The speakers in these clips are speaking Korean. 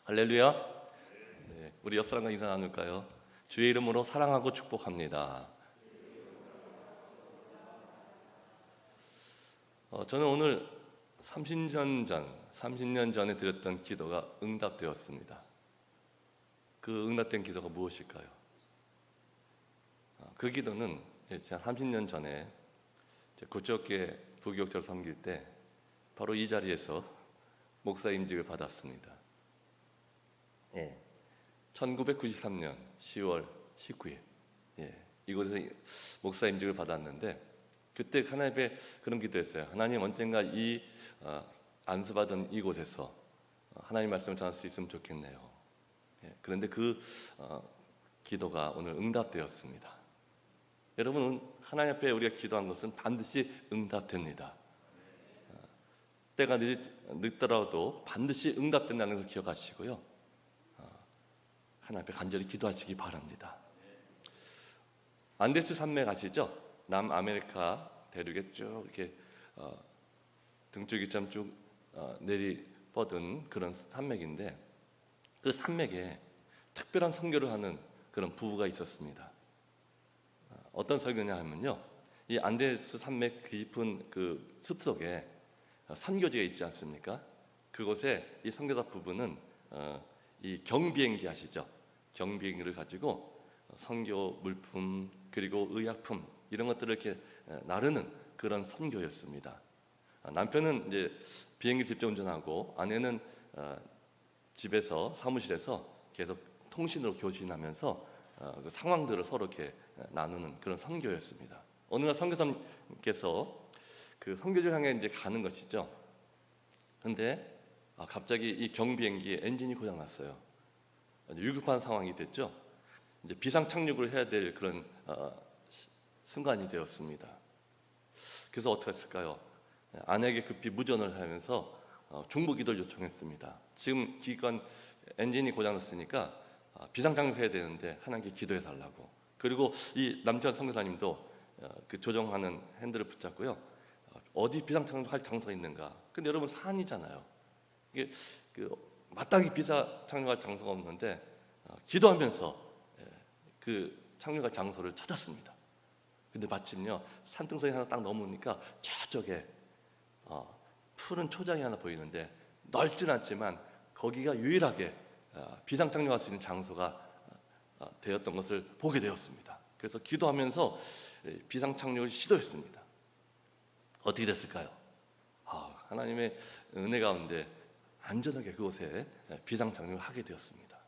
할렐루야. 네, 우리 옆사람과 인사 나눌까요? 주의 이름으로 사랑하고 축복합니다. 저는 오늘 30년 전에 드렸던 기도가 응답되었습니다. 그 응답된 기도가 무엇일까요? 그 기도는 제가 30년 전에 구적계 부교육자로 섬길 때 바로 이 자리에서 목사 임직을 받았습니다. 1993년 10월 19일 이곳에서 목사 임직을 받았는데, 그때 하나님께 그런 기도했어요. 하나님, 언젠가 이 안수받은 이곳에서 하나님 말씀을 전할 수 있으면 좋겠네요. 그런데 그 기도가 오늘 응답되었습니다. 여러분, 하나님 앞에 우리가 기도한 것은 반드시 응답됩니다. 때가 늦더라도 반드시 응답된다는 걸 기억하시고요, 하나님 앞에 간절히 기도하시기 바랍니다. 안데스 산맥 아시죠? 남아메리카 대륙에 쭉 이렇게 등줄기처럼 쭉 내리뻗은 그런 산맥인데, 그 산맥에 특별한 선교를 하는 그런 부부가 있었습니다. 어떤 설교냐 하면요, 이 안데스 산맥 깊은 그 숲속에 선교지가 있지 않습니까? 그곳에 이 선교사 부부는 이 경비행기 아시죠? 경비행기를 가지고 선교 물품 그리고 의약품 이런 것들을 이렇게 나르는 그런 선교였습니다. 남편은 이제 비행기 직접 운전하고 아내는 집에서 사무실에서 계속 통신으로 교신하면서 그 상황들을 서로 이렇게 나누는 그런 선교였습니다. 어느 날 선교사님께서 그 선교지를 향해 이제 가는 것이죠. 근데 갑자기 이 경비행기의 엔진이 고장 났어요. 위급한 상황이 됐죠. 이제 비상 착륙을 해야 될 그런 순간이 되었습니다. 그래서 어떻게 했을까요? 아내에게 급히 무전을 하면서 중보기도를 요청했습니다. 지금 기관 엔진이 고장났으니까 비상 착륙해야 되는데 하나님께 기도해 달라고. 그리고 이 남편 선교사님도 그 조정하는 핸들을 붙잡고요, 어디 비상 착륙할 장소가 있는가. 근데 여러분, 산이잖아요. 이게 마땅히 비상 착륙할 장소가 없는데 기도하면서 그 착륙할 장소를 찾았습니다. 근데 마침요, 산등성이 하나 딱 넘으니까 저쪽에 푸른 초장이 하나 보이는데 넓진 않지만 거기가 유일하게 비상 착륙할 수 있는 장소가 되었던 것을 보게 되었습니다. 그래서 기도하면서 비상 착륙을 시도했습니다. 어떻게 됐을까요? 하나님의 은혜 가운데 안전하게 그곳에 비상 착륙을 하게 되었습니다.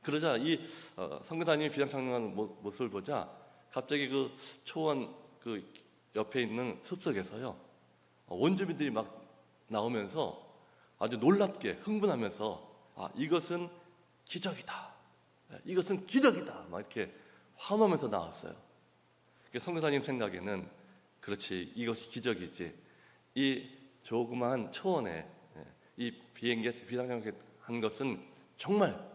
그러자 이 선교사님이 비상 착륙하는 모습을 보자 갑자기 그 초원 그 옆에 있는 숲속에서요, 원주민들이 막 나오면서 아주 놀랍게 흥분하면서 이것은 기적이다, 이것은 기적이다 막 이렇게 환호하면서 나왔어요. 선교사님 생각에는 그렇지, 이것이 기적이지, 이 조그마한 초원에 이 비행기가 비상착륙한 것은 정말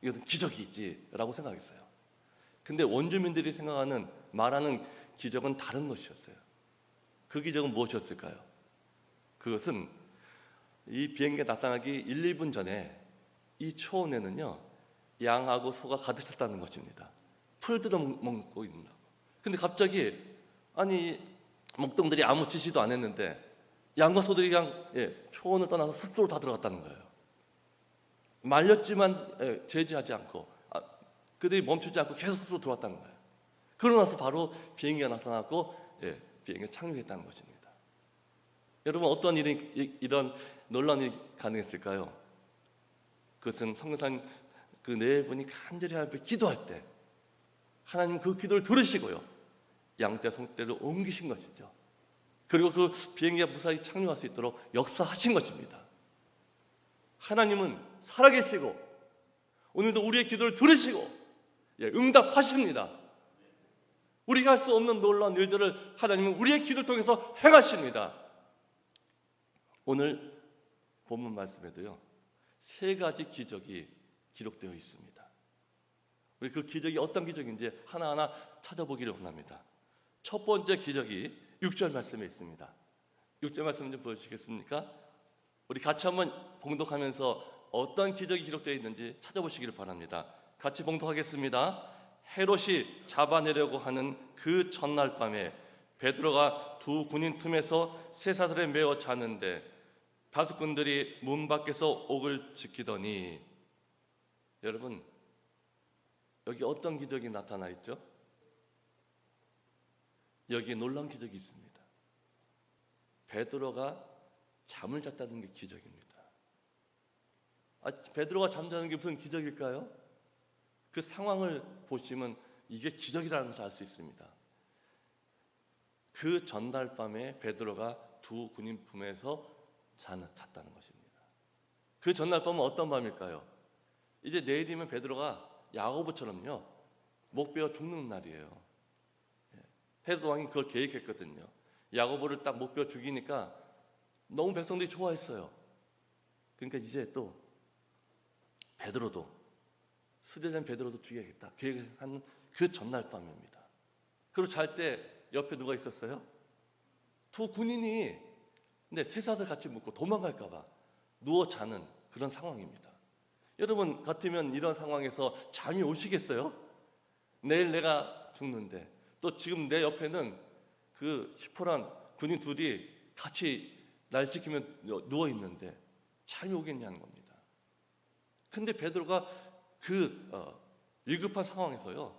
이것은 기적이지라고 생각했어요. 근데 원주민들이 생각하는 말하는 기적은 다른 것이었어요. 그 기적은 무엇이었을까요? 그것은 이 비행기가 나타나기 1, 2분 전에 이 초원에는요, 양하고 소가 가득 찼다는 것입니다. 풀 뜯어 먹고 있는다고. 근데 갑자기 목동들이 아무 지시도 안 했는데 양과 소들이 그냥 초원을 떠나서 숲으로 다 들어갔다는 거예요. 말렸지만 제지하지 않고 그들이 멈추지 않고 계속 숲으로 들어왔다는 거예요. 그러고 나서 바로 비행기가 나타났고 비행기가 착륙했다는 것입니다. 여러분, 어떤 이런 놀라운 일이 가능했을까요? 그것은 선교사님 그 네 분이 간절히 하나님 앞에 기도할 때 하나님 그 기도를 들으시고요, 양떼 성떼를 옮기신 것이죠. 그리고 그 비행기가 무사히 착륙할 수 있도록 역사하신 것입니다. 하나님은 살아계시고 오늘도 우리의 기도를 들으시고 응답하십니다. 우리가 할 수 없는 놀라운 일들을 하나님은 우리의 기도를 통해서 행하십니다. 오늘 본문 말씀에도요, 3가지 기적이 기록되어 있습니다. 우리 그 기적이 어떤 기적인지 하나하나 찾아보기를 원합니다. 첫 번째 기적이 6절 말씀에 있습니다. 6절 말씀 좀 보여주시겠습니까? 우리 같이 한번 봉독하면서 어떤 기적이 기록되어 있는지 찾아보시기를 바랍니다. 같이 봉독하겠습니다. 헤롯이 잡아내려고 하는 그 전날 밤에 베드로가 두 군인 틈에서 쇠사슬에 매어 자는데 파수꾼들이 문 밖에서 옥을 지키더니, 여러분, 여기 어떤 기적이 나타나 있죠? 여기에 놀라운 기적이 있습니다. 베드로가 잠을 잤다는 게 기적입니다. 베드로가 잠자는 게 무슨 기적일까요? 그 상황을 보시면 이게 기적이라는 것을 알 수 있습니다. 그 전날 밤에 베드로가 두 군인 품에서 잤다는 것입니다. 그 전날 밤은 어떤 밤일까요? 이제 내일이면 베드로가 야고보처럼요, 목 베어 죽는 날이에요. 헤롯 왕이 그걸 계획했거든요. 야고보를 딱 목 베어 죽이니까 너무 백성들이 좋아했어요. 그러니까 이제 또 베드로도, 수제된 베드로도 죽여야겠다 계획한 그 전날 밤입니다. 그리고 잘 때 옆에 누가 있었어요? 두 군인이, 근데 쇠사슬 같이 묶고 도망갈까 봐 누워 자는 그런 상황입니다. 여러분 같으면 이런 상황에서 잠이 오시겠어요? 내일 내가 죽는데 또 지금 내 옆에는 그 시퍼런 군인 둘이 같이 날 지키며 누워 있는데 잠이 오겠냐는 겁니다. 근데 베드로가 그 위급한 상황에서요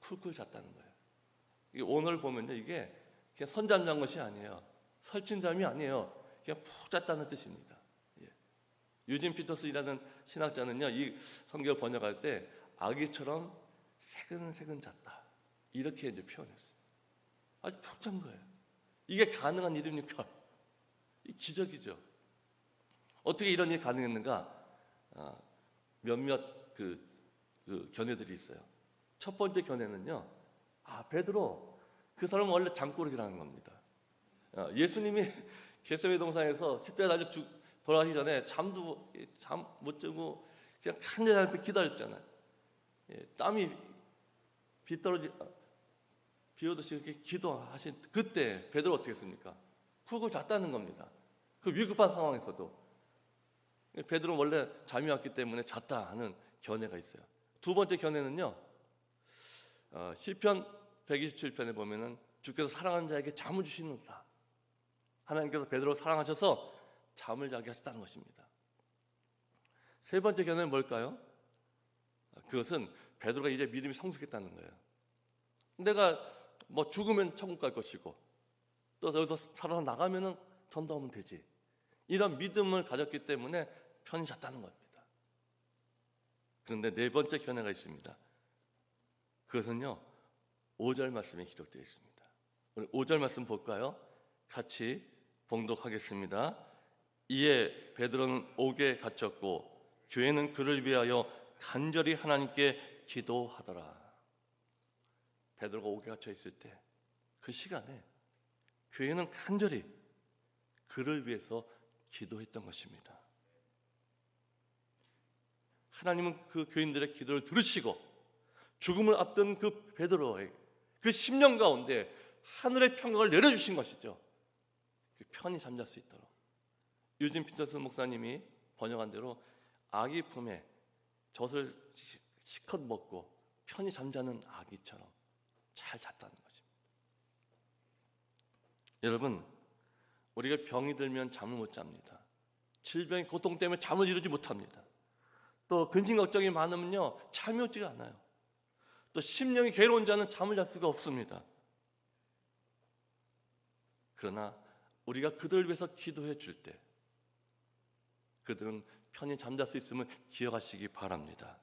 쿨쿨 잤다는 거예요. 오늘 보면요, 이게 그냥 선잠 잔 것이 아니에요. 설친잠이 아니에요. 그냥 푹 잤다는 뜻입니다. 유진 피터스이라는 신학자는요, 이 성경을 번역할 때 아기처럼 새근새근 잤다, 이렇게 이제 표현했어요. 아주 푹 잔 거예요. 이게 가능한 일입니까? 이 기적이죠. 어떻게 이런 일이 가능했는가? 몇몇 견해들이 있어요. 첫 번째 견해는요, 베드로, 그 사람은 원래 잠꾸러기라는 겁니다. 예수님이 겟세마네 동산에서 십자가에 달려 돌아가기 전에 잠 못 자고 그냥 간절히 앞에 기다렸잖아요. 땀이 비 오듯이 이렇게 기도하신 그때 베드로 어떻게 했습니까? 푹 잤다는 겁니다. 그 위급한 상황에서도. 베드로는 원래 잠이 왔기 때문에 잤다 하는 견해가 있어요. 두 번째 견해는요, 시편 127편에 보면은 주께서 사랑하는 자에게 잠을 주시는다. 하나님께서 베드로를 사랑하셔서 잠을 자게 하셨다는 것입니다. 세 번째 견해는 뭘까요? 그것은 베드로가 이제 믿음이 성숙했다는 거예요. 내가 뭐 죽으면 천국 갈 것이고 또 여기서 살아서 나가면은 전도하면 되지, 이런 믿음을 가졌기 때문에 편히 잤다는 겁니다. 그런데 네 번째 견해가 있습니다. 그것은요, 5절 말씀에 기록되어 있습니다. 우리 5절 말씀 볼까요? 같이 봉독하겠습니다. 이에 베드로는 옥에 갇혔고 교회는 그를 위하여 간절히 하나님께 기도하더라. 베드로가 옥에 갇혀 있을 때 그 시간에 교회는 간절히 그를 위해서 기도했던 것입니다. 하나님은 그 교인들의 기도를 들으시고 죽음을 앞둔 그 베드로의 그 심령 가운데 하늘의 평강을 내려주신 것이죠. 편히 잠잘 수 있도록. 유진 피터스 목사님이 번역한 대로 아기 품에 젖을 시컷 먹고 편히 잠자는 아기처럼 잘 잤다는 것입니다. 여러분, 우리가 병이 들면 잠을 못 잡니다. 질병의 고통 때문에 잠을 이루지 못합니다. 또 근심 걱정이 많으면요 잠이 오지가 않아요. 또 심령이 괴로운 자는 잠을 잘 수가 없습니다. 그러나 우리가 그들을 위해서 기도해 줄 때 그들은 편히 잠잘 수 있음을 기억하시기 바랍니다.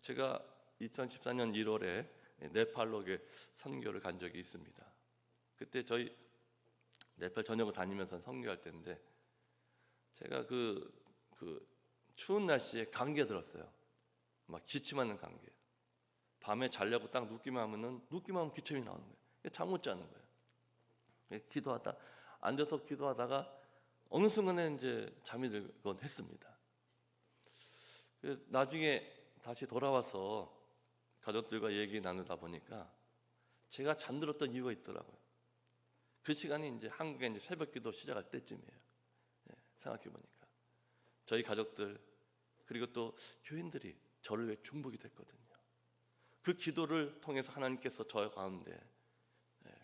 제가 2014년 1월에 네팔로에 선교를 간 적이 있습니다. 그때 저희 네팔 전역을 다니면서 선교할 때인데 제가 그 추운 날씨에 감기가 들었어요. 막 기침하는 감기. 밤에 자려고 딱 눕기만 하면 기침이 나오는 거예요. 잠 못 자는 거예요. 기도하다 앉아서 기도하다가 어느 순간에 이제 잠이 들곤 했습니다. 나중에 다시 돌아와서 가족들과 얘기 나누다 보니까 제가 잠들었던 이유가 있더라고요. 그 시간이 이제 한국에 이제 새벽기도 시작할 때쯤이에요. 생각해 보니까 저희 가족들 그리고 또 교인들이 저를 위해 중보기 됐거든요. 그 기도를 통해서 하나님께서 저 가운데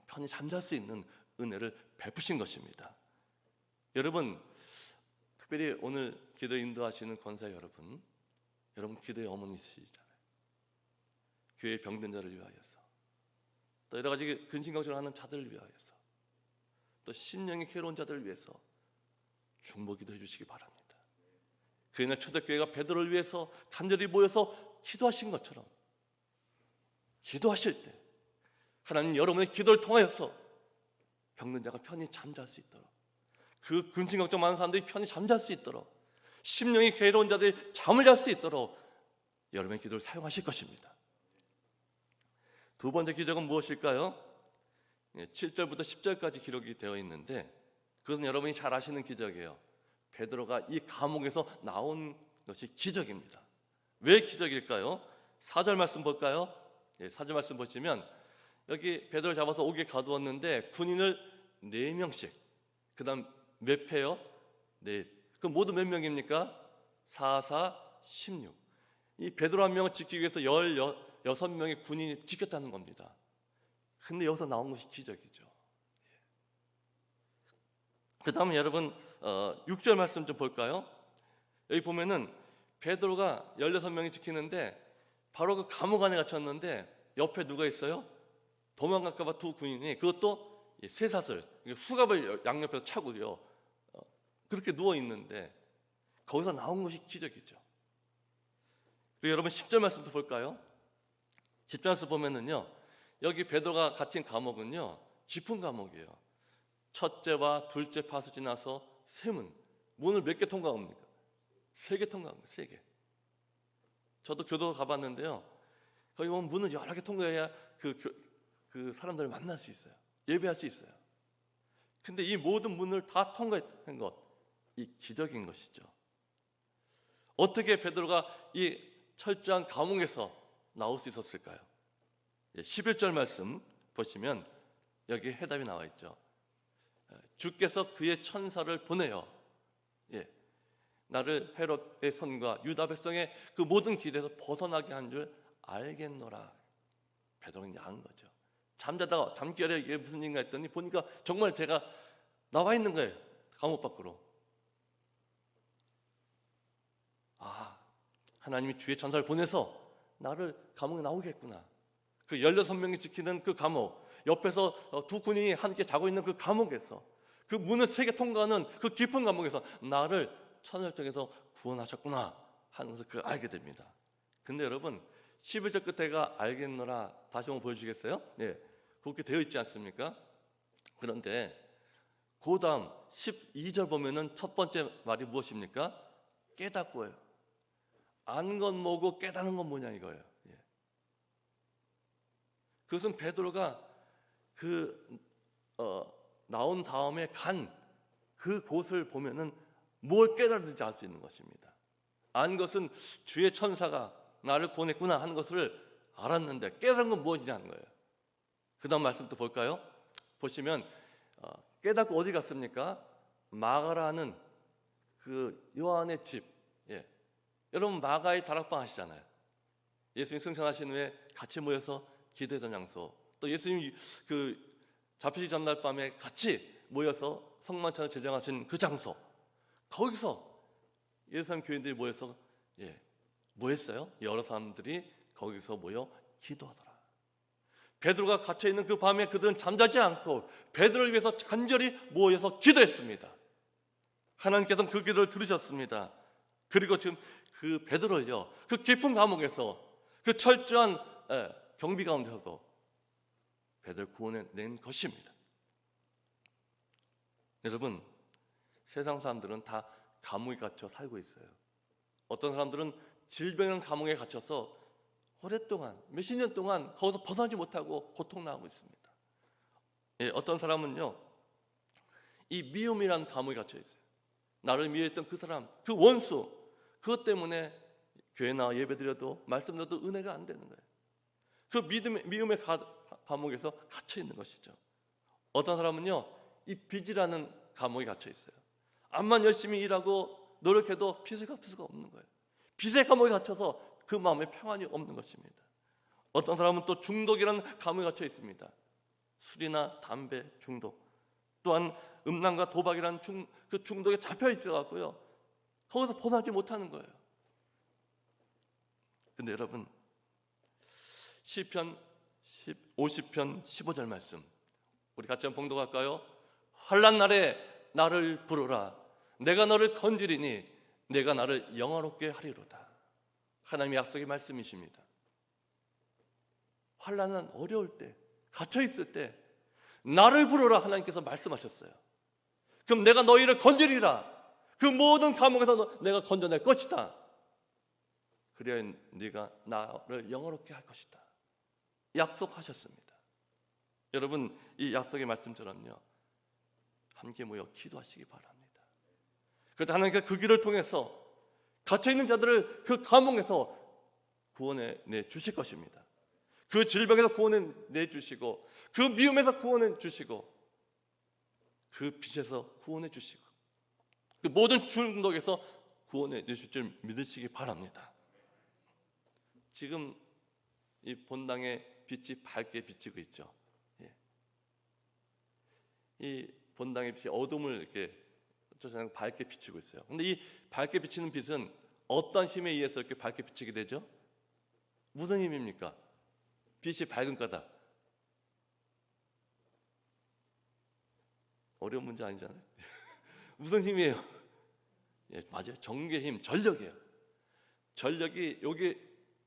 편히 잠잘 수 있는 은혜를 베푸신 것입니다. 여러분, 특별히 오늘 기도 인도하시는 권사 여러분 기도의 어머니시잖아요. 교회 병든 자를 위하여서, 또 여러 가지 근심걱정을 하는 자들을 위하여서, 또 심령이 괴로운 자들을 위해서 중보기도 해주시기 바랍니다. 그날 초대교회가 베드로를 위해서 간절히 모여서 기도하신 것처럼 기도하실 때 하나님 여러분의 기도를 통하여서 병든 자가 편히 잠잘 수 있도록, 그 근심 걱정 많은 사람들이 편히 잠잘 수 있도록, 심령이 괴로운 자들이 잠을 잘 수 있도록 여러분의 기도를 사용하실 것입니다. 두 번째 기적은 무엇일까요? 7절부터 10절까지 기록이 되어 있는데 그것은 여러분이 잘 아시는 기적이에요. 베드로가 이 감옥에서 나온 것이 기적입니다. 왜 기적일까요? 4절 말씀 볼까요? 4절 말씀 보시면 여기 베드로를 잡아서 옥에 가두었는데 군인을 4명씩, 그 다음 몇 패요? 네. 그 모두 몇 명입니까? 4, 4, 16. 이 베드로 한 명을 지키기 위해서 16명의 군인이 지켰다는 겁니다. 근데 여기서 나온 것이 기적이죠. 그 다음에 여러분 6절 말씀 좀 볼까요? 여기 보면은 베드로가 16명이 지키는데 바로 그 감옥 안에 갇혔는데 옆에 누가 있어요? 도망갈까 봐 두 군인이, 그것도 쇠사슬, 수갑을 양옆에서 차고요, 그렇게 누워 있는데 거기서 나온 것이 기적이죠. 그리고 여러분 10절 말씀도 볼까요? 10절 말씀 보면은요, 여기 베드로가 갇힌 감옥은요 깊은 감옥이에요. 첫째와 둘째 파수 지나서 세 문을 몇 개 통과합니까? 3개 통과합니다. 3개. 저도 교도 가봤는데요, 거기 보면 문을 여러 개 통과해야 그 사람들을 만날 수 있어요. 예배할 수 있어요. 근데 이 모든 문을 다 통과한 것, 이 기적인 것이죠. 어떻게 베드로가 이 철저한 감옥에서 나올 수 있었을까요? 11절 말씀 보시면 여기 해답이 나와 있죠. 주께서 그의 천사를 보내어 나를 헤롯의 손과 유다 백성의 그 모든 길에서 벗어나게 한 줄 알겠노라. 베드로는 야한 거죠. 잠자다가 잠결에 이게 무슨 일인가 했더니 보니까 정말 제가 나와 있는 거예요. 감옥 밖으로. 하나님이 주의 천사를 보내서 나를 감옥에 나오겠구나. 그 16명이 지키는 그 감옥, 옆에서 두 군인이 함께 자고 있는 그 감옥에서, 그 문을 3개 통과하는 그 깊은 감옥에서 나를 천사를 구원하셨구나 하는 것을 그 알게 됩니다. 근데 여러분 11절 끝에가 알겠노라, 다시 한번 보여주시겠어요? 네, 그렇게 되어 있지 않습니까? 그런데 그 다음 12절 보면은 첫 번째 말이 무엇입니까? 깨닫고예요. 아는 건 뭐고 깨닫는 건 뭐냐 이거예요. 그것은 베드로가 나온 다음에 간 그곳을 보면은 뭘 깨달은지 알 수 있는 것입니다. 안 것은 주의 천사가 나를 구원했구나 하는 것을 알았는데 깨달은 건 무엇이냐 하는 거예요. 그 다음 말씀도 볼까요? 보시면 깨닫고 어디 갔습니까? 마가라는 그 요한의 집. 여러분 마가의 다락방 아시잖아요. 예수님 승천하신 후에 같이 모여서 기도했던 장소, 또 예수님 그 잡히기 전날 밤에 같이 모여서 성만찬을 제정하신 그 장소, 거기서 예루살렘 교인들이 모여서 뭐 했어요? 여러 사람들이 거기서 모여 기도하더라. 베드로가 갇혀있는 그 밤에 그들은 잠자지 않고 베드로를 위해서 간절히 모여서 기도했습니다. 하나님께서는 그 기도를 들으셨습니다. 그리고 지금 그 베드로를요, 그 깊은 감옥에서 그 철저한 경비 가운데서도 베드로를 구원해낸 것입니다. 여러분, 세상 사람들은 다 감옥에 갇혀 살고 있어요. 어떤 사람들은 질병의 감옥에 갇혀서 오랫동안 몇십 년 동안 거기서 벗어나지 못하고 고통당하고 있습니다. 어떤 사람은요, 이 미움이라는 감옥에 갇혀 있어요. 나를 미워했던 그 사람, 그 원수, 그것 때문에 교회 나와 예배드려도 말씀드려도 은혜가 안 되는 거예요. 그 미움의 감옥에서 갇혀 있는 것이죠. 어떤 사람은요, 이 빚이라는 감옥에 갇혀 있어요. 암만 열심히 일하고 노력해도 빚을 갚을 수가 없는 거예요. 빚의 감옥에 갇혀서 그 마음에 평안이 없는 것입니다. 어떤 사람은 또 중독이라는 감옥에 갇혀 있습니다. 술이나 담배 중독, 또한 음란과 도박이라는 그 중독에 잡혀 있어갖고요, 거기서 벗어나지 못하는 거예요. 근데 여러분, 시편 50편 15절 말씀 우리 같이 한번 봉독할까요? 환난 날에 나를 부르라. 내가 너를 건지리니 내가 나를 영화롭게 하리로다. 하나님의 약속의 말씀이십니다. 환난은 어려울 때, 갇혀 있을 때 나를 부르라 하나님께서 말씀하셨어요. 그럼 내가 너희를 건지리라. 그 모든 감옥에서 내가 건져낼 것이다. 그래야 네가 나를 영화롭게 할 것이다. 약속하셨습니다. 여러분, 이 약속의 말씀처럼요, 함께 모여 기도하시기 바랍니다. 그래서 하나님께서 그 길을 통해서 갇혀있는 자들을 그 감옥에서 구원해 주실 것입니다. 그 질병에서 구원해 주시고, 그 미움에서 구원해 주시고, 그 빛에서 구원해 주시고, 그 모든 중독에서 구원해 주실 줄 믿으시기 바랍니다. 지금 이 본당의 빛이 밝게 비치고 있죠. 이 본당의 빛이 어둠을 이렇게 쫓아내고 밝게 비치고 있어요. 근데 이 밝게 비치는 빛은 어떤 힘에 의해서 이렇게 밝게 비치게 되죠? 무슨 힘입니까? 빛이 밝은 거다. 어려운 문제 아니잖아요. 무슨 힘이에요? 맞아요. 정계의 힘, 전력이에요. 전력이 여기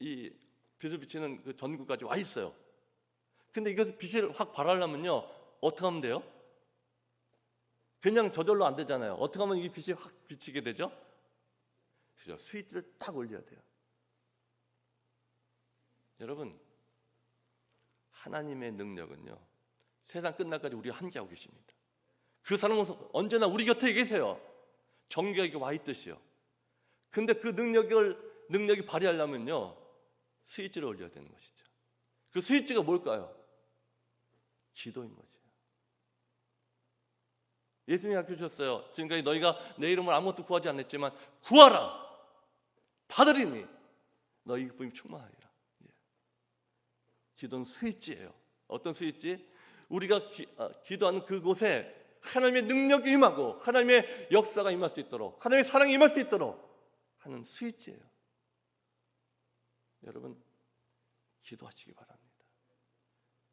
이 빛을 비치는 그 전구까지 와 있어요. 근데 이것을 빛을 확 발하려면요, 어떻게 하면 돼요? 그냥 저절로 안 되잖아요. 어떻게 하면 이 빛이 확 비치게 되죠? 그죠? 스위치를 딱 올려야 돼요. 여러분, 하나님의 능력은요, 세상 끝날까지 우리와 함께하고 계십니다. 그 사람은 언제나 우리 곁에 계세요. 정결하게 와 있듯이요. 근데 그 능력이 발휘하려면요, 스위치를 올려야 되는 것이죠. 그 스위치가 뭘까요? 기도인 것이에요. 예수님이 가르쳐주셨어요. 지금까지 너희가 내 이름으로 아무것도 구하지 않았지만 구하라, 받으리니 너희 기쁨이 충만하리라. 기도는 스위치예요. 어떤 스위치? 우리가 기도하는 그곳에 하나님의 능력이 임하고 하나님의 역사가 임할 수 있도록, 하나님의 사랑이 임할 수 있도록 하는 스위치예요. 여러분, 기도하시기 바랍니다.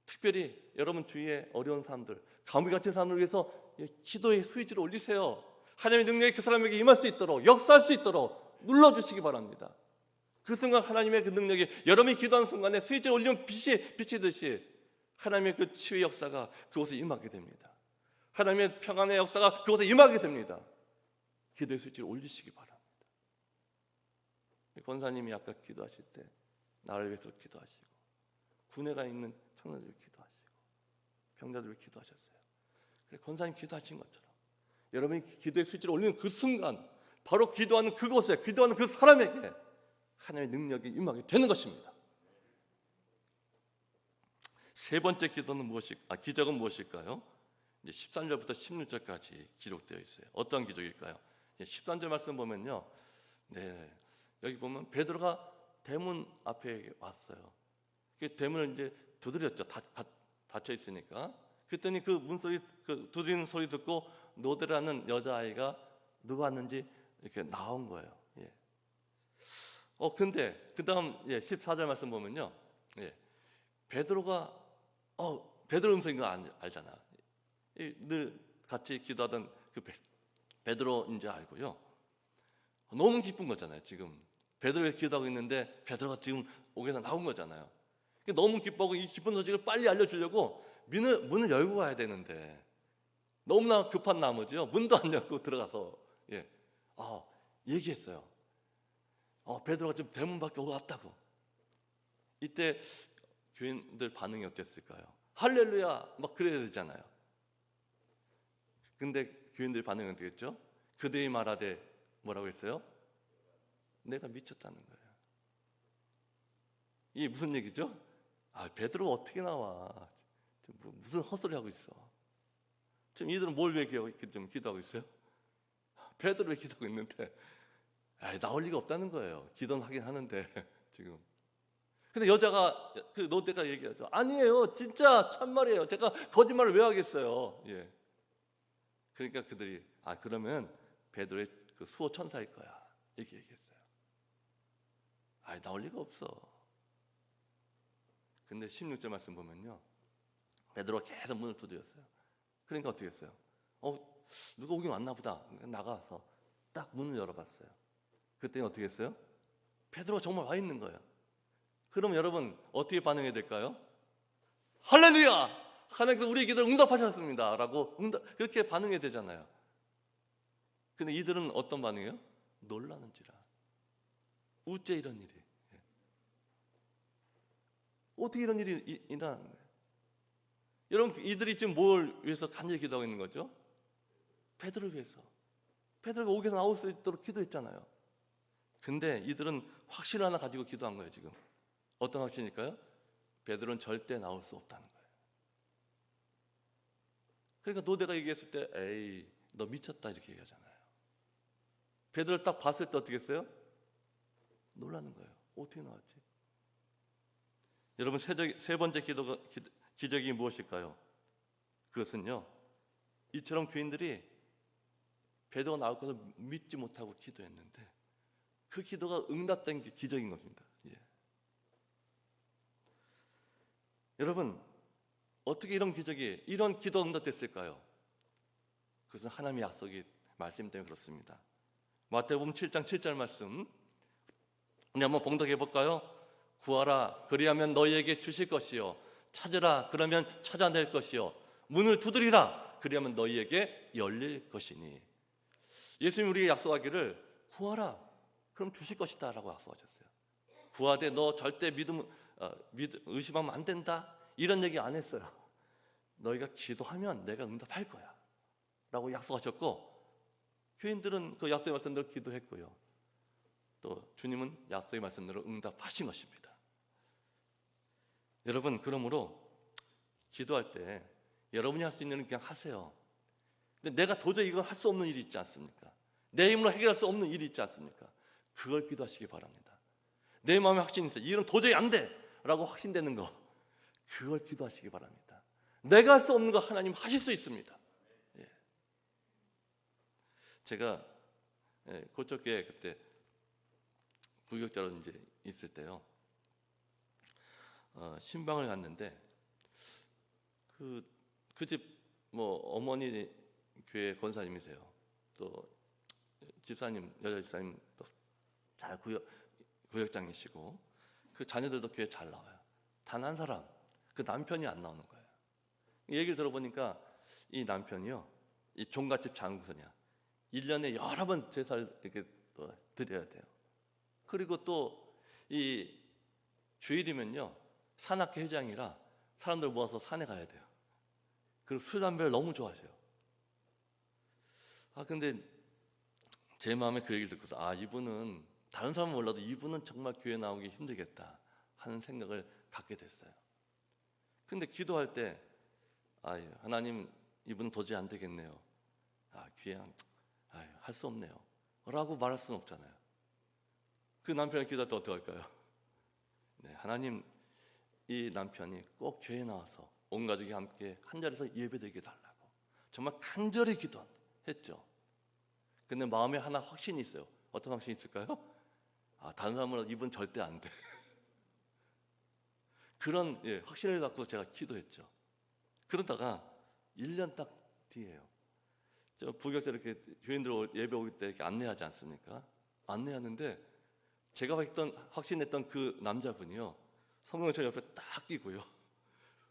특별히 여러분 주위에 어려운 사람들, 감옥에 갇힌 사람들을 위해서 기도의 스위치를 올리세요. 하나님의 능력이 그 사람에게 임할 수 있도록, 역사할 수 있도록 눌러주시기 바랍니다. 그 순간 하나님의 그 능력이, 여러분이 기도하는 순간에 스위치를 올리면 빛이 비치듯이 하나님의 그 치유의 역사가 그곳에 임하게 됩니다. 하나님의 평안의 역사가 그곳에 임하게 됩니다. 기도의 스위치를 올리시기 바랍니다. 권사님이 아까 기도하실 때 나를 위해서 기도하시고, 군에가 있는 청년들을 기도하시고, 병자들을 기도하셨어요. 그래, 권사님 기도하신 것처럼 여러분이 기도의 스위치를 올리는 그 순간, 바로 기도하는 그곳에, 기도하는 그 사람에게 하나님의 능력이 임하게 되는 것입니다. 세 번째 기도는 기적은 무엇일까요? 이제 13절부터 16절까지 기록되어 있어요. 어떤 기적일까요? 13절 말씀 보면요, 여기 보면 베드로가 대문 앞에 왔어요. 그 대문을 이제 두드렸죠. 닫혀 있으니까. 그랬더니 그 문소리, 그 두드리는 소리 듣고 노대라는 여자아이가 누가 왔는지 이렇게 나온 거예요. 근데 그 다음 14절 말씀 보면요, 베드로가 베드로 음성인 거 알잖아. 늘 같이 기도하던 그 베드로인 줄 알고요. 너무 기쁜 거잖아요. 지금 베드로가 기도하고 있는데 베드로가 지금 옥에서 나온 거잖아요. 너무 기뻐하고 이 기쁜 소식을 빨리 알려주려고 문을 열고 가야 되는데 너무나 급한 나머지요, 문도 안 열고 들어가서 얘기했어요. 베드로가 지금 대문 밖에 왔다고. 이때 교인들 반응이 어땠을까요? 할렐루야 막 그래야 되잖아요. 근데 교인들 반응이 어떻겠죠? 그들이 말하되 뭐라고 했어요? 내가 미쳤다는 거예요. 이게 무슨 얘기죠? 베드로가 어떻게 나와? 무슨 헛소리 하고 있어? 지금 이들은 뭘 왜 이렇게 좀 기도하고 있어요? 베드로의 기도하고 있는데 나올 리가 없다는 거예요. 기도는 하긴 하는데 지금. 근데 여자가 그 노대가 얘기하죠. 아니에요, 진짜 참말이에요. 제가 거짓말을 왜 하겠어요? 예. 그러니까 그들이 그러면 베드로의 그 수호 천사일 거야 이렇게 얘기했어요. 나올 리가 없어. 근데 16절 말씀 보면요, 베드로가 계속 문을 두드렸어요. 그러니까 어떻게 했어요? 누가 오긴 왔나 보다. 나가서 딱 문을 열어봤어요. 그때는 어떻게 했어요? 베드로가 정말 와 있는 거예요. 그럼 여러분 어떻게 반응해야 될까요? 할렐루야! 하나님께서 우리의 기도를 응답하셨습니다 라고 그렇게 반응해야 되잖아요. 근데 이들은 어떤 반응이에요? 놀라는지라. 어째 이런 일이? 어떻게 이런 일이 일어나는 거예요? 여러분, 이들이 지금 뭘 위해서 간절히 기도하고 있는 거죠? 베드로를 위해서. 베드로가 옥에서 나올 수 있도록 기도했잖아요. 근데 이들은 확신 하나 가지고 기도한 거예요. 지금 어떤 확신일까요? 베드로는 절대 나올 수 없다는 거예요. 그러니까 노대가 얘기했을 때 에이 너 미쳤다 이렇게 얘기하잖아요. 베드로를 딱 봤을 때 어떻게 했어요? 놀라는 거예요. 어떻게 나왔지? 여러분, 세 번째 기적이 무엇일까요? 그것은요, 이처럼 교인들이 베드로가 나올 것을 믿지 못하고 기도했는데 그 기도가 응답된 게 기적인 겁니다. 예. 여러분, 어떻게 이런 기도가 응답됐을까요? 그것은 하나님의 약속이 말씀 때문에 그렇습니다. 마태복음 7장 7절 말씀 우리 한번 봉독해 볼까요? 구하라 그리하면 너희에게 주실 것이요, 찾으라 그러면 찾아낼 것이요, 문을 두드리라 그리하면 너희에게 열릴 것이니. 예수님이 우리에게 약속하기를 구하라 그럼 주실 것이다 라고 약속하셨어요. 구하되 너 절대 의심하면 안 된다 이런 얘기 안 했어요. 너희가 기도하면 내가 응답할 거야 라고 약속하셨고, 교인들은 그 약속의 말씀대로 기도했고요, 또 주님은 약속의 말씀대로 응답하신 것입니다. 여러분, 그러므로 기도할 때 여러분이 할 수 있는 일은 그냥 하세요. 근데 내가 도저히 이걸 할 수 없는 일이 있지 않습니까? 내 힘으로 해결할 수 없는 일이 있지 않습니까? 그걸 기도하시기 바랍니다. 내 마음에 확신이 있어요. 이 일은 도저히 안 돼 라고 확신되는 거, 그걸 기도하시기 바랍니다. 내가 할 수 없는 거 하나님 하실 수 있습니다. 예. 제가 고척교회 그때 부교육자로 이제 있을 때요, 신방을 갔는데 그 집 어머니 교회 권사님이세요. 또 집사님, 여자 집사님 잘 구역장이시고 그 자녀들도 교회 잘 나와요. 단 한 사람, 그 남편이 안 나오는 거예요. 얘기를 들어보니까 이 남편이요, 이 종갓집 장군이야. 1년에 여러 번 제사를 이렇게 드려야 돼요. 그리고 또 이 주일이면요, 산악회 회장이라 사람들 모아서 산에 가야 돼요. 그리고 술 담배를 너무 좋아하셔요. 근데 제 마음에 그 얘기를 듣고서 이분은, 다른 사람은 몰라도 이분은 정말 교회 나오기 힘들겠다 하는 생각을 갖게 됐어요. 근데 기도할 때 하나님, 이분은 도저히 안 되겠네요. 귀양 할 수 없네요 라고 말할 수는 없잖아요. 그 남편이 기도할 때 어떻게 할까요? 네, 하나님, 이 남편이 꼭 교회에 나와서 온 가족이 함께 한 자리에서 예배드리게 달라고 정말 간절히 기도했죠. 근데 마음에 하나 확신이 있어요. 어떤 확신이 있을까요? 다른 사람은 이분 절대 안 돼. 그런 확신을 갖고 제가 기도했죠. 그러다가 1년 딱 뒤에요, 저 부교육자 이렇게 교인들 예배 오기 때 이렇게 안내하지 않습니까? 안내하는데 제가 확신했던 그 남자분이요, 성경을 저 옆에 딱 끼고요,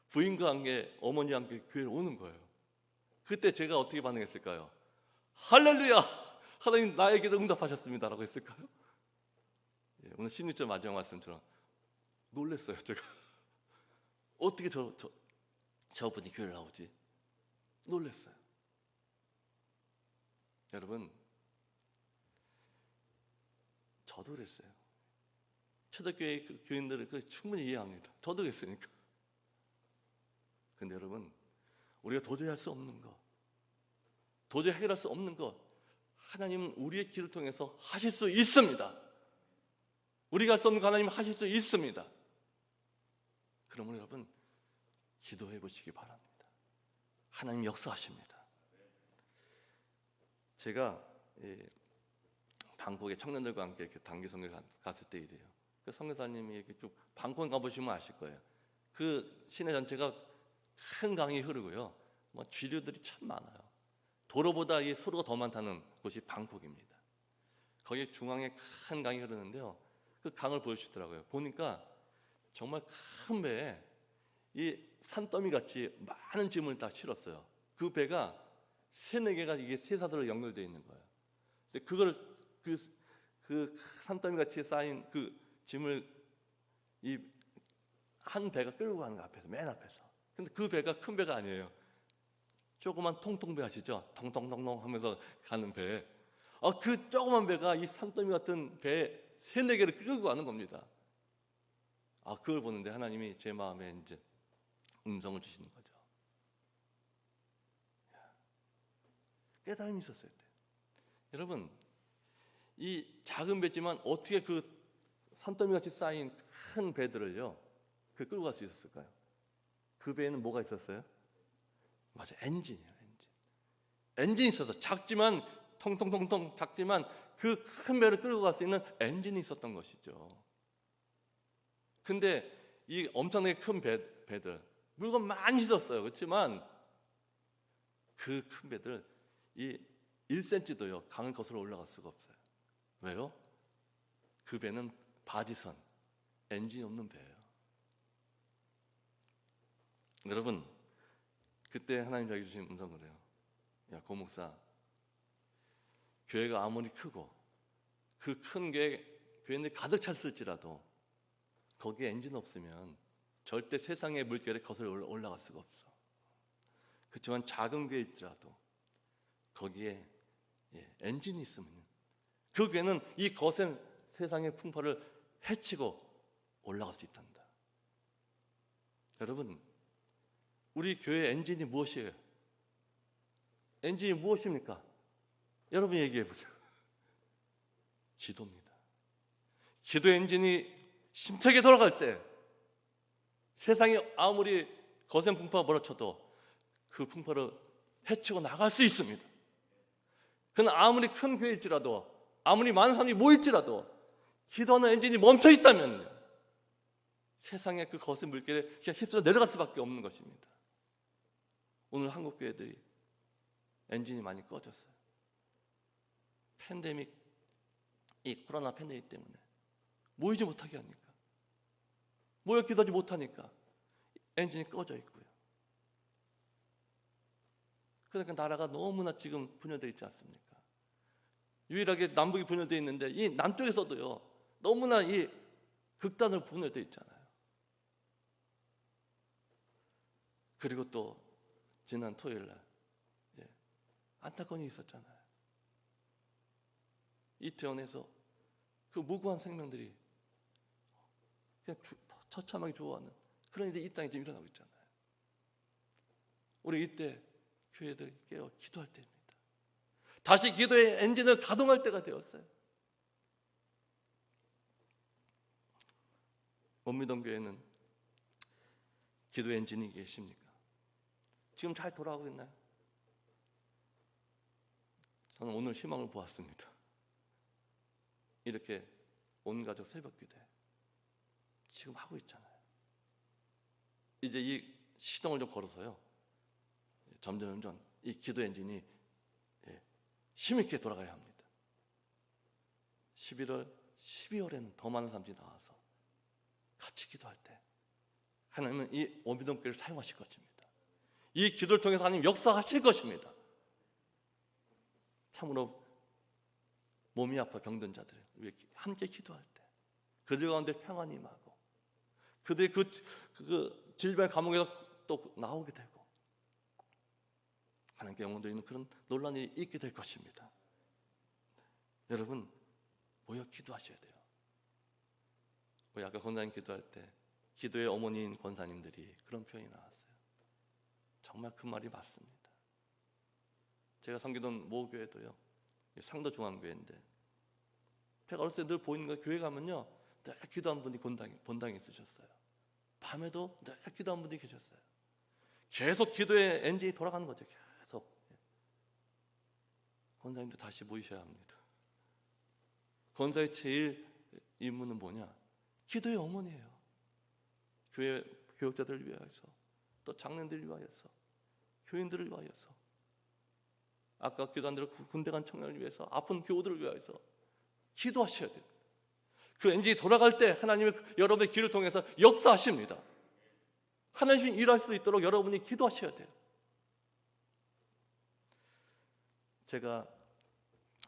부인과 함께, 어머니와 함께 교회에 오는 거예요. 그때 제가 어떻게 반응했을까요? 할렐루야! 하나님 나의 기도 응답하셨습니다 라고 했을까요? 오늘 16절 마지막 말씀처럼 놀랐어요. 제가 어떻게 저분이 교회를 나오지? 놀랐어요. 여러분, 저도 그랬어요. 초대교회 그 교인들을 충분히 이해합니다. 저도 그랬으니까. 근데 여러분, 우리가 도저히 할 수 없는 거, 도저히 해결할 수 없는 거 하나님은 우리의 길을 통해서 하실 수 있습니다. 우리가 할 수 없는 거 하나님 하실 수 있습니다. 그러므로 여러분 기도해 보시기 바랍니다. 하나님 역사하십니다. 제가 방콕에 청년들과 함께 이렇게 단기 선교를 갔을 때 이래요. 그 선교사님이 이렇게 쭉 방콕 가보시면 아실 거예요. 그 시내 전체가 큰 강이 흐르고요. 뭐 쥐류들이 참 많아요. 도로보다 이 수로가 더 많다는 곳이 방콕입니다. 거기 중앙에 큰 강이 흐르는데요. 그 강을 보여주시더라고요. 보니까 정말 큰 배에 이 산더미 같이 많은 짐을 다 실었어요. 그 배가 3-4개가 이게 쇠사슬로 연결되어 있는 거예요. 그래서 그걸 그 산더미 같이 쌓인 그 짐을 이 한 배가 끌고 가는 거 앞에서, 맨 앞에서. 근데 그 배가 큰 배가 아니에요. 조그만 통통배 아시죠? 통통통통 하면서 가는 배. 그 조그만 배가 이 산더미 같은 배 3-4개를 끌고 가는 겁니다. 그걸 보는데 하나님이 제 마음에 이제 음성을 주시는 거죠. 깨달음이 있었어요. 여러분, 이 작은 배지만 어떻게 그 산더미같이 쌓인 큰 배들을요 그 끌고 갈 수 있었을까요? 그 배에는 뭐가 있었어요? 맞아요, 엔진이에요. 엔진이 있어서 작지만 통통통통 작지만 그 큰 배를 끌고 갈 수 있는 엔진이 있었던 것이죠. 근데 이 엄청나게 큰 배들 물건 많이 실었어요. 그렇지만 그 큰 배들 이 1cm도요 강을 거슬러 올라갈 수가 없어요. 왜요? 그 배는 바지선, 엔진이 없는 배예요. 여러분, 그때 하나님 저에게 주신 음성을 해요. 야, 고 목사, 교회가 아무리 크고 그 큰 교회는 가득 찼을지라도 거기에 엔진 없으면 절대 세상의 물결에 거슬러 올라갈 수가 없어. 그렇지만 작은 교회일지라도 거기에 엔진이 있으면 그 교회는 이 거센 세상의 풍파를 헤치고 올라갈 수 있단다. 여러분, 우리 교회 엔진이 무엇이에요? 엔진이 무엇입니까? 여러분 얘기해 보세요. 기도입니다. 기도 엔진이 힘차게 돌아갈 때 세상이 아무리 거센 풍파가 몰아쳐도 그 풍파를 헤치고 나갈 수 있습니다. 그러나 아무리 큰 교회일지라도 아무리 많은 사람이 모일지라도 기도하는 엔진이 멈춰 있다면 세상의 그 거센 물결에 그냥 휩쓸려 내려갈 수밖에 없는 것입니다. 오늘 한국 교회들이 엔진이 많이 꺼졌어요. 팬데믹, 이 코로나 팬데믹 때문에 모이지 못하게 하니까, 모여 기도하지 못하니까 엔진이 꺼져 있고요. 그러니까 나라가 너무나 지금 분열되어 있지 않습니까? 유일하게 남북이 분열되어 있는데 이 남쪽에서도요 너무나 이 극단으로 분열되어 있잖아요. 그리고 또 지난 토요일 날 안타까운 일이 있었잖아요. 이태원에서 그 무고한 생명들이 그냥 처참하게 죽어가는 그런 일이 이 땅에 지금 일어나고 있잖아요. 우리 이때 교회들 깨어 기도할 때입니다. 다시 기도의 엔진을 가동할 때가 되었어요. 원미동 교회는 기도 엔진이 계십니까? 지금 잘 돌아가고 있나요? 저는 오늘 희망을 보았습니다. 이렇게 온 가족 새벽 기도 지금 하고 있잖아요. 이제 이 시동을 좀 걸어서요 점점 이 기도 엔진이 힘있게 돌아가야 합니다. 11월, 12월에는 더 많은 사람들이 나와서 같이 기도할 때 하나님은 이 원미동 교회를 사용하실 것입니다. 이 기도를 통해서 하나님 역사하실 것입니다. 참으로 몸이 아파 병든 자들 함께 기도할 때 그들 가운데 평안이 임하고 그들이 그 질병의 감옥에서 또 나오게 되고 하나님께 영광 드리는 그런 놀라운 일이 있게 될 것입니다. 여러분 모여 기도하셔야 돼요. 우리 아까 권사님 기도할 때 기도의 어머니인 권사님들이 그런 표현이 나왔어요. 정말 그 말이 맞습니다. 제가 섬기던 모 교회도요 상도 중앙교회인데 제가 어렸을 때 늘 보이는 거 교회 가면요 늘 기도한 분이 본당에 있으셨어요. 밤에도 늘 기도한 분이 계셨어요. 계속 기도의 엔진이 돌아가는 거죠. 계속. 권사님도 다시 모이셔야 합니다. 권사의 제일 임무는 뭐냐? 기도의 어머니예요. 교회 교역자들을 위하여서, 또 장년들을 위하여서, 교인들을 위하여서, 아까 기도한 대로 군대 간 청년을 위해서, 아픈 교우들을 위하여서 기도하셔야 돼요. 그 엔진이 돌아갈 때 하나님이 여러분의 길을 통해서 역사하십니다. 하나님이 일할 수 있도록 여러분이 기도하셔야 돼요. 제가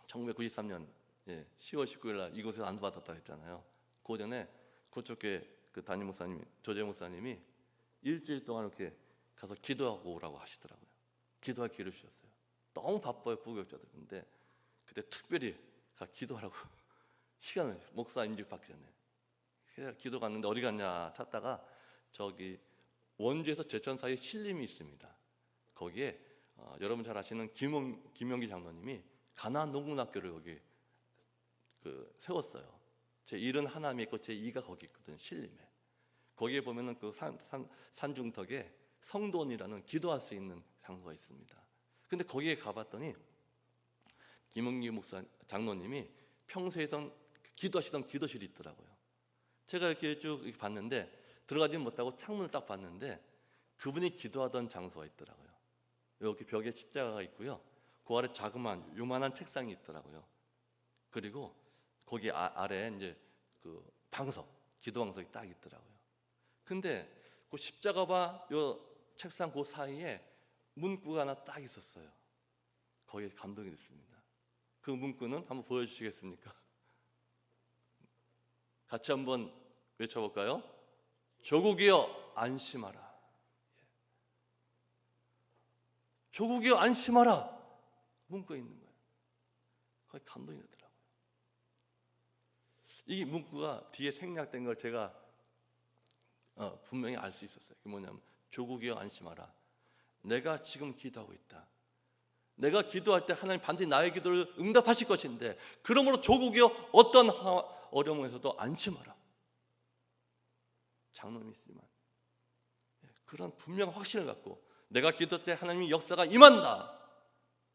1993년 10월 19일 날 이곳에서 안수받았다 했잖아요. 그 전에 그쪽에 그 담임 목사님, 조재 목사님이 일주일 동안 이렇게 가서 기도하고 오라고 하시더라고요. 기도할 기회를 주셨어요. 너무 바빠요, 부교역자들. 근데 그때 특별히 가 기도하라고 시간을, 목사 임직 받기 전에. 그래서 기도 갔는데 어디 갔냐 찾다가 저기 원주에서 제천 사이에 신림이 있습니다. 거기에 여러분 잘 아시는 김용기 장로님이 가나안 농군학교를 거기 세웠어요. 제 1은 하남에 있고 제 2가 거기 있거든요. 신림에. 거기에 보면은 그 산중턱에 성도원이라는 기도할 수 있는 장소가 있습니다. 근데 거기에 가봤더니 김용기 목사 장로님이 평소에선 기도하시던 기도실이 있더라고요. 제가 이렇게 쭉 봤는데 들어가지는 못하고 창문을 딱 봤는데 그분이 기도하던 장소가 있더라고요. 여기 벽에 십자가가 있고요. 그 아래 자그마한 요만한 책상이 있더라고요. 그리고 거기 아래 이제 그 방석, 기도 방석이 딱 있더라고요. 근데 그 십자가와 요 책상 그 사이에 문구가 하나 딱 있었어요. 거기에 감동이 됐습니다. 그 문구는 한번 보여주시겠습니까? 같이 한번 외쳐볼까요? 조국이여 안심하라. 조국이여 안심하라. 문구에 있는 거예요. 거기 감동이 되더라고요. 이 문구가 뒤에 생략된 걸 제가 분명히 알 수 있었어요. 그게 뭐냐면 조국이여 안심하라. 내가 지금 기도하고 있다. 내가 기도할 때 하나님 반드시 나의 기도를 응답하실 것인데 그러므로 조국이여 어떤 어려움에서도 안심하라. 장로님이시지만 그런 분명한 확신을 갖고 내가 기도할 때 하나님의 역사가 임한다.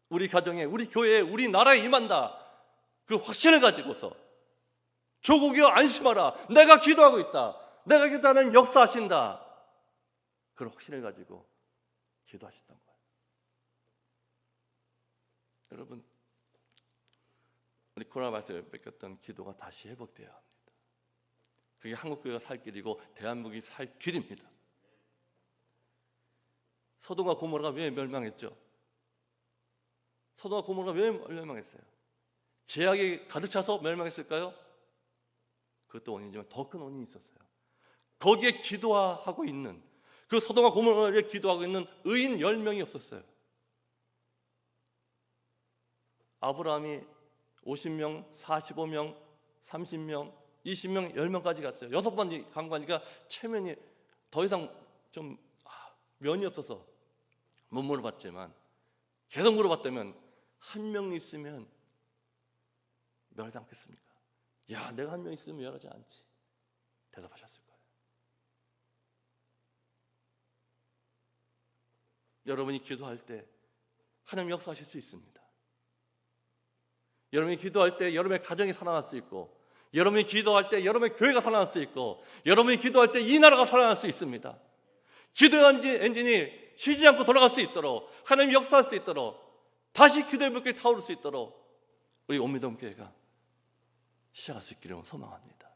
우리 가정에, 우리 교회에, 우리 나라에 임한다. 그 확신을 가지고서 조국이여 안심하라. 내가 기도하고 있다. 내가 기도하는 역사하신다. 그런 확신을 가지고 기도하셨던 거예요. 여러분, 우리 코로나 바이러스에 뺏겼던 기도가 다시 회복되어야 합니다. 그게 한국교회가 살 길이고 대한민국이 살 길입니다. 소돔과 고모라가 왜 멸망했죠? 소돔과 고모라가 왜 멸망했어요? 죄악이 가득 차서 멸망했을까요? 그것도 원인이지만 더 큰 원인이 있었어요. 거기에 기도하고 있는 그 소돔과 고모라에 기도하고 있는 의인 10명이 없었어요. 아브라함이 50명, 45명, 30명, 20명, 10명까지 갔어요. 6번 간 거니까 체면이 더 이상 좀 면이 없어서 못 물어봤지만 계속 물어봤다면 한 명 있으면 멸하지 않겠습니까? 야, 내가 한 명 있으면 멸하지 않지. 대답하셨을 거예요. 여러분이 기도할 때 하나님 역사하실 수 있습니다. 여러분이 기도할 때 여러분의 가정이 살아날 수 있고 여러분이 기도할 때 여러분의 교회가 살아날 수 있고 여러분이 기도할 때 이 나라가 살아날 수 있습니다. 기도의 엔진이 쉬지 않고 돌아갈 수 있도록 하나님이 역사할 수 있도록 다시 기도의 불길이 타오를 수 있도록 우리 온미동 교회가 시작할 수 있기를 소망합니다.